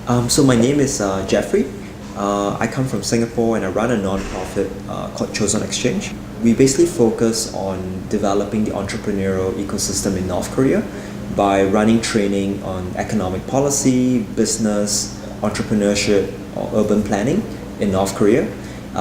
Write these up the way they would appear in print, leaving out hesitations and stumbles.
So my name is Geoffrey. I come from Singapore and I run a non-profit called Choson Exchange. We basically focus on developing the entrepreneurial ecosystem in North Korea by running training on economic policy, business, entrepreneurship, or urban planning in North Korea.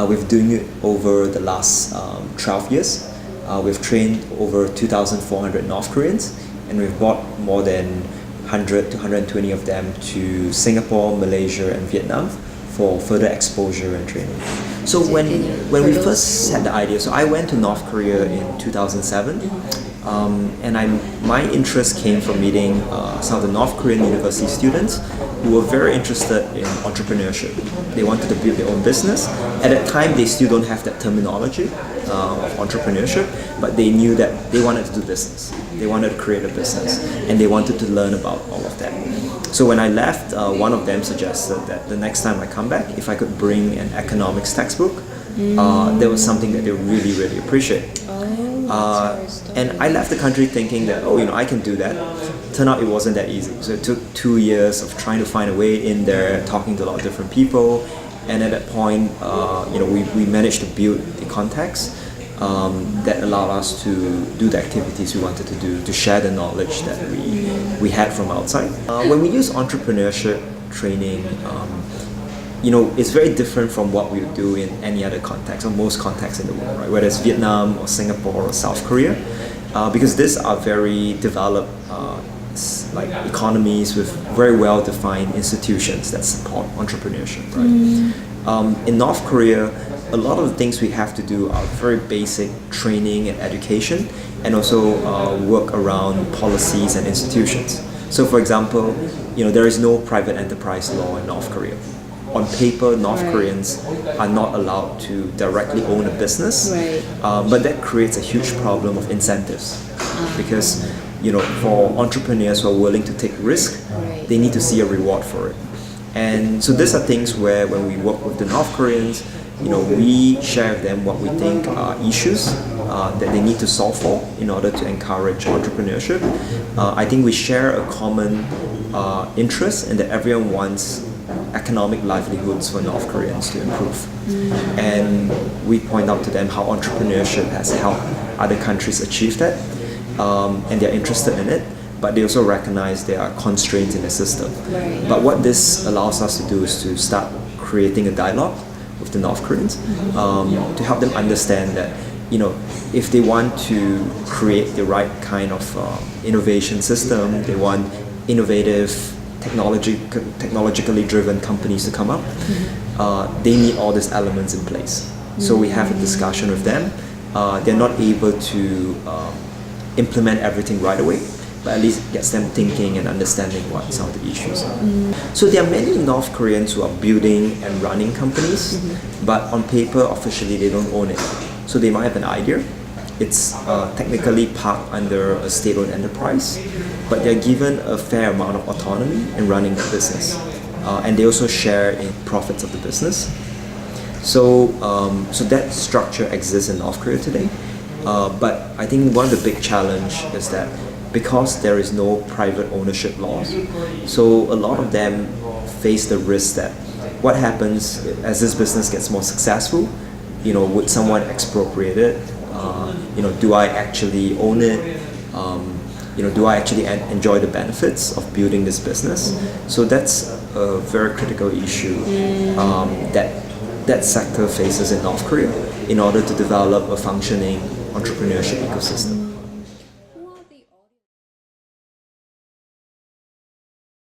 We've doing it over the last 12 years. We've trained over 2,400 North Koreans, and we've brought more than 100 to 120 of them to Singapore, Malaysia, and Vietnam for further exposure and training. So when we first had the idea, so I went to North Korea in 2007, and my interest came from meeting some of the North Korean university students who were very interested in entrepreneurship. They wanted to build their own business. At that time, they still don't have that terminology of entrepreneurship, but they knew that they wanted to do business. They wanted to create a business, and they wanted to learn about all of that. So when I left, one of them suggested that the next time I come back, if I could bring an economics textbook, that was something that they really, really appreciate. And I left the country thinking that, I can do that. Turned out it wasn't that easy. So it took 2 years of trying to find a way in there, talking to a lot of different people. And at that point, we managed to build the contacts that allowed us to do the activities we wanted to do, to share the knowledge that we had from outside. When we use entrepreneurship training, it's very different from what we would do in any other context or most contexts in the world, right? Whether it's Vietnam or Singapore or South Korea, because these are very developed economies with very well-defined institutions that support entrepreneurship, right? In North Korea, a lot of the things we have to do are very basic training and education, and also work around policies and institutions. So for example, there is no private enterprise law in North Korea. On paper, North Koreans are not allowed to directly own a business, but that creates a huge problem of incentives, because for entrepreneurs who are willing to take risk, they need to see a reward for it. And so these are things where when we work with the North Koreans, we share with them what we think are issues that they need to solve for in order to encourage entrepreneurship. I think we share a common interest in that everyone wants economic livelihoods for North Koreans to improve. And we point out to them how entrepreneurship has helped other countries achieve that, and they're interested in it, but they also recognize there are constraints in the system. But what this allows us to do is to start creating a dialogue with the North Koreans, to help them understand that if they want to create the right kind of innovation system, they want innovative, technologically driven companies to come up, they need all these elements in place. So we have a discussion with them. They're not able to implement everything right away, but at least gets them thinking and understanding what some of the issues are. So there are many North Koreans who are building and running companies, but on paper, officially, they don't own it. So they might have an idea. It's technically parked under a state-owned enterprise, but they're given a fair amount of autonomy in running the business. And they also share in profits of the business. So that structure exists in North Korea today. But I think one of the big challenge is that because there is no private ownership laws, so a lot of them face the risk that what happens as this business gets more successful, would someone expropriate it? Do I actually own it? Do I actually enjoy the benefits of building this business? So that's a very critical issue that sector faces in North Korea in order to develop a functioning entrepreneurship ecosystem.